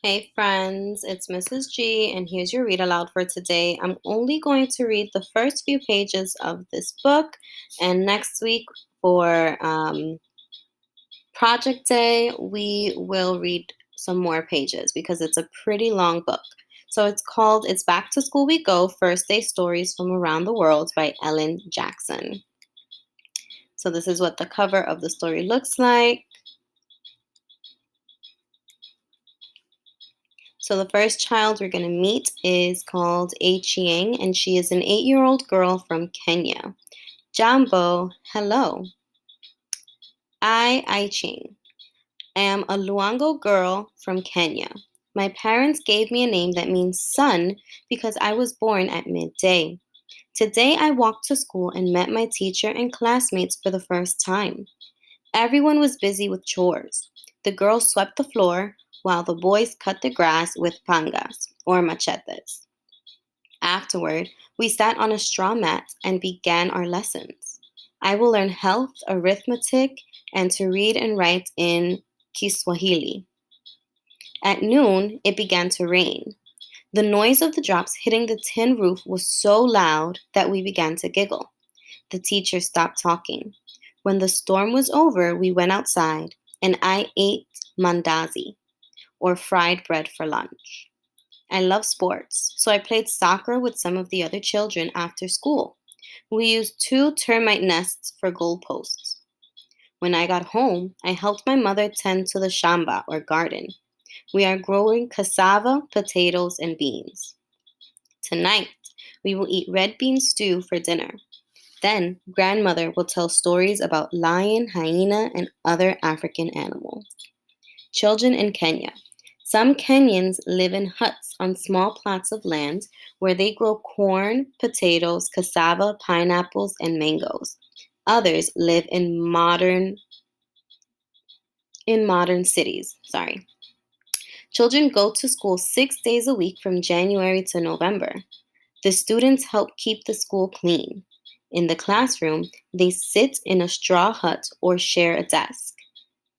Hey friends, it's Mrs. G, and here's your read aloud for today. I'm only going to read the first few pages of this book, and next week for Project Day, we will read some more pages because it's a pretty long book. So it's Back to School We Go First Day Stories from Around the World by Ellen Jackson. So, this is what the cover of the story looks like. So the first child we're going to meet is called Chiang, and she is an 8-year-old girl from Kenya. Jambo, hello. Chiang, am a Luango girl from Kenya. My parents gave me a name that means sun because I was born at midday. Today I walked to school and met my teacher and classmates for the first time. Everyone was busy with chores. The girls swept the floor while the boys cut the grass with pangas or machetes. Afterward, we sat on a straw mat and began our lessons. I will learn health, arithmetic, and to read and write in Kiswahili. At noon, it began to rain. The noise of the drops hitting the tin roof was so loud that we began to giggle. The teacher stopped talking. When the storm was over, we went outside and I ate mandazi, or fried bread, for lunch. I love sports, so I played soccer with some of the other children after school. We used 2 termite nests for goalposts. When I got home, I helped my mother tend to the shamba, or garden. We are growing cassava, potatoes, and beans. Tonight, we will eat red bean stew for dinner. Then, grandmother will tell stories about lion, hyena, and other African animals. Children in Kenya. Some Kenyans live in huts on small plots of land where they grow corn, potatoes, cassava, pineapples, and mangoes. Others live in modern cities. Sorry. Children go to school 6 days a week from January to November. The students help keep the school clean. In the classroom, they sit in a straw hut or share a desk.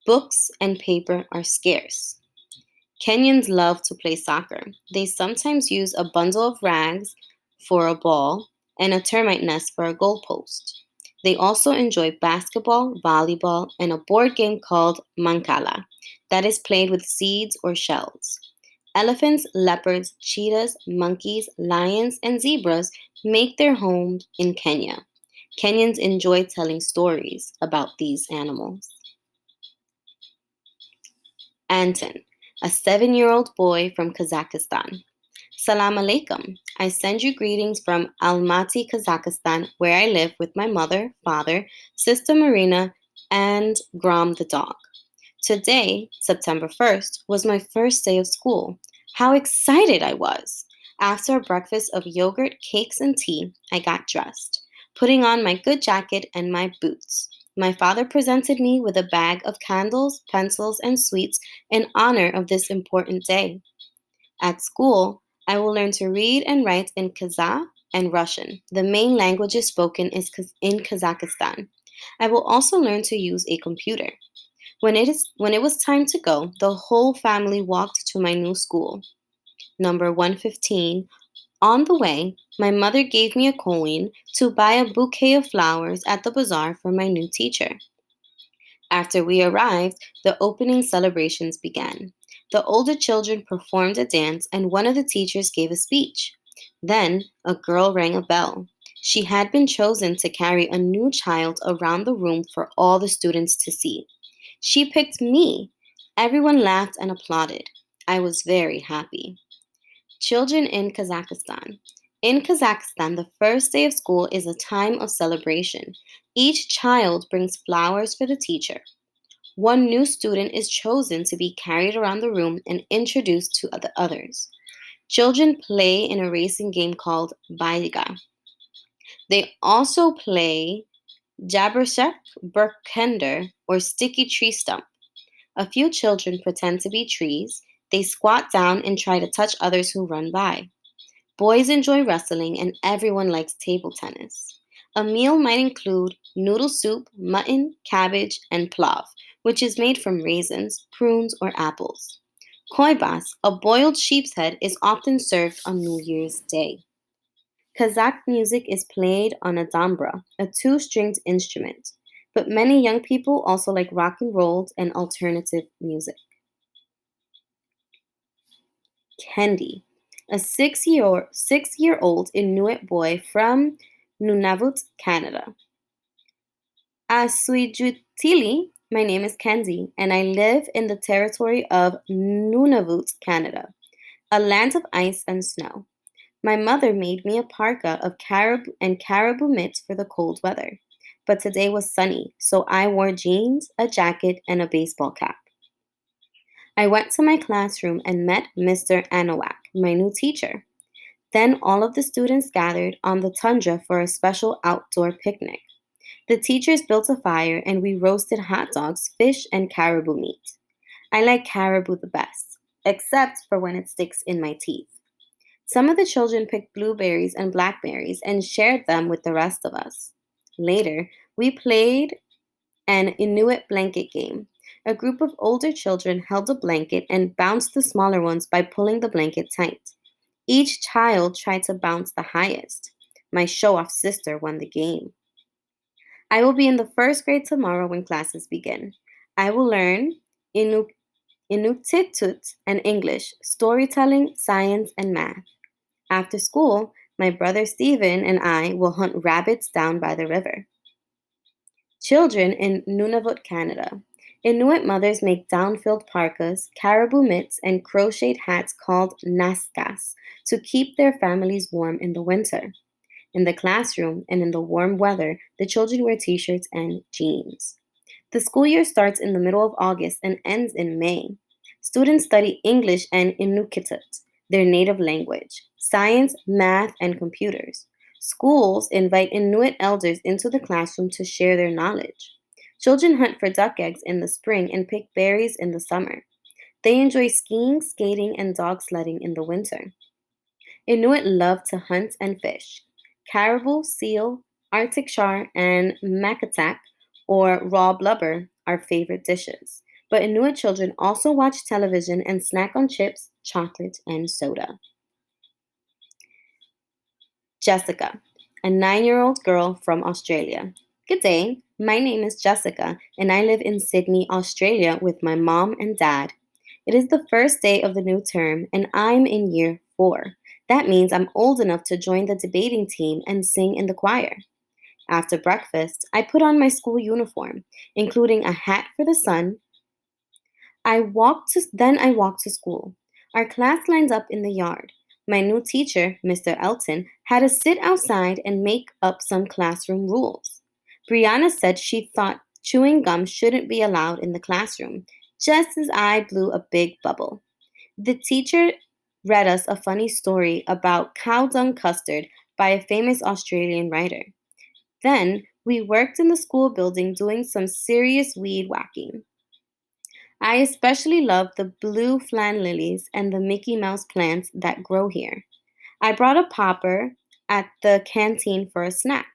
Books and paper are scarce. Kenyans love to play soccer. They sometimes use a bundle of rags for a ball and a termite nest for a goalpost. They also enjoy basketball, volleyball, and a board game called mancala that is played with seeds or shells. Elephants, leopards, cheetahs, monkeys, lions, and zebras make their homes in Kenya. Kenyans enjoy telling stories about these animals. Anton, a 7-year-old boy from Kazakhstan. Salam alaikum. I send you greetings from Almaty, Kazakhstan, where I live with my mother, father, sister Marina, and Grom the dog. Today, September 1st, was my first day of school. How excited I was! After a breakfast of yogurt, cakes, and tea, I got dressed, putting on my good jacket and my boots. My father presented me with a bag of candles, pencils, and sweets in honor of this important day. At school, I will learn to read and write in Kazakh and Russian. The main languages spoken is in Kazakhstan. I will also learn to use a computer. When it was time to go, the whole family walked to my new school, number 115. On the way, my mother gave me a coin to buy a bouquet of flowers at the bazaar for my new teacher. After we arrived, the opening celebrations began. The older children performed a dance, and one of the teachers gave a speech. Then a girl rang a bell. She had been chosen to carry a new child around the room for all the students to see. She picked me. Everyone laughed and applauded. I was very happy. Children in Kazakhstan. In Kazakhstan, the first day of school is a time of celebration. Each child brings flowers for the teacher. One new student is chosen to be carried around the room and introduced to the others. Children play in a racing game called Baiga. They also play Jabbersack, Burkender, or Sticky Tree Stump. A few children pretend to be trees. They squat down and try to touch others who run by. Boys enjoy wrestling, and everyone likes table tennis. A meal might include noodle soup, mutton, cabbage, and plov, which is made from raisins, prunes, or apples. Koibas, a boiled sheep's head, is often served on New Year's Day. Kazakh music is played on a dambra, a two-stringed instrument, but many young people also like rock and roll and alternative music. Kendi, a six-year-old Inuit boy from Nunavut, Canada. Asuijutili, my name is Kendi, and I live in the territory of Nunavut, Canada, a land of ice and snow. My mother made me a parka of caribou mitts for the cold weather, but today was sunny, so I wore jeans, a jacket, and a baseball cap. I went to my classroom and met Mr. Anowak, my new teacher. Then all of the students gathered on the tundra for a special outdoor picnic. The teachers built a fire and we roasted hot dogs, fish, and caribou meat. I like caribou the best, except for when it sticks in my teeth. Some of the children picked blueberries and blackberries and shared them with the rest of us. Later, we played an Inuit blanket game. A group of older children held a blanket and bounced the smaller ones by pulling the blanket tight. Each child tried to bounce the highest. My show off sister won the game. I will be in the first grade tomorrow when classes begin. I will learn Inuktitut and English, storytelling, science, and math. After school, my brother Stephen and I will hunt rabbits down by the river. Children in Nunavut, Canada. Inuit mothers make down-filled parkas, caribou mitts, and crocheted hats called naskas to keep their families warm in the winter. In the classroom and in the warm weather, the children wear t-shirts and jeans. The school year starts in the middle of August and ends in May. Students study English and Inuktitut, their native language, science, math, and computers. Schools invite Inuit elders into the classroom to share their knowledge. Children hunt for duck eggs in the spring and pick berries in the summer. They enjoy skiing, skating, and dog sledding in the winter. Inuit love to hunt and fish. Caribou, seal, Arctic char, and makatak, or raw blubber, are favorite dishes. But Inuit children also watch television and snack on chips, chocolate, and soda. Jessica, a 9-year-old girl from Australia. Good day, my name is Jessica, and I live in Sydney, Australia with my mom and dad. It is the first day of the new term, and I'm in year 4. That means I'm old enough to join the debating team and sing in the choir. After breakfast, I put on my school uniform, including a hat for the sun. I walked to school. Our class lined up in the yard. My new teacher, Mr. Elton, had us sit outside and make up some classroom rules. Brianna said she thought chewing gum shouldn't be allowed in the classroom, just as I blew a big bubble. The teacher read us a funny story about cow dung custard by a famous Australian writer. Then we worked in the school building doing some serious weed whacking. I especially love the blue flan lilies and the Mickey Mouse plants that grow here. I brought a popper at the canteen for a snack.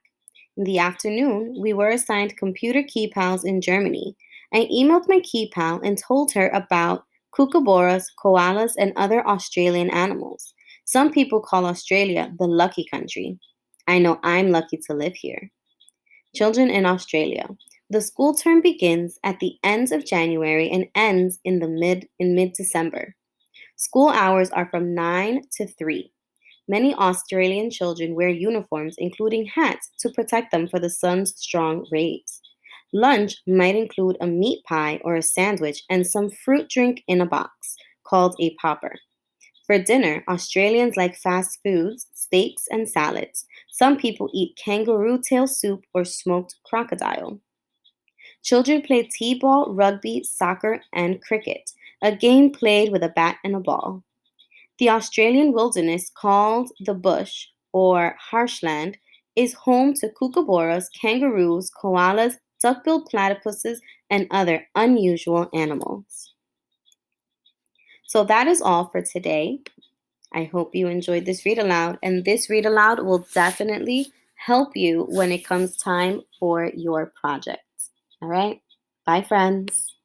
In the afternoon, we were assigned computer key pals in Germany. I emailed my key pal and told her about kookaburras, koalas, and other Australian animals. Some people call Australia the lucky country. I know I'm lucky to live here. Children in Australia. The school term begins at the end of January and ends in mid-December. School hours are from 9 to 3. Many Australian children wear uniforms, including hats, to protect them for the sun's strong rays. Lunch might include a meat pie or a sandwich and some fruit drink in a box, called a popper. For dinner, Australians like fast foods, steaks, and salads. Some people eat kangaroo tail soup or smoked crocodile. Children play t-ball, rugby, soccer, and cricket, a game played with a bat and a ball. The Australian wilderness, called the bush or harshland, is home to kookaburras, kangaroos, koalas, duck-billed platypuses, and other unusual animals. So that is all for today. I hope you enjoyed this read aloud, and this read aloud will definitely help you when it comes time for your project. All right? Bye, friends.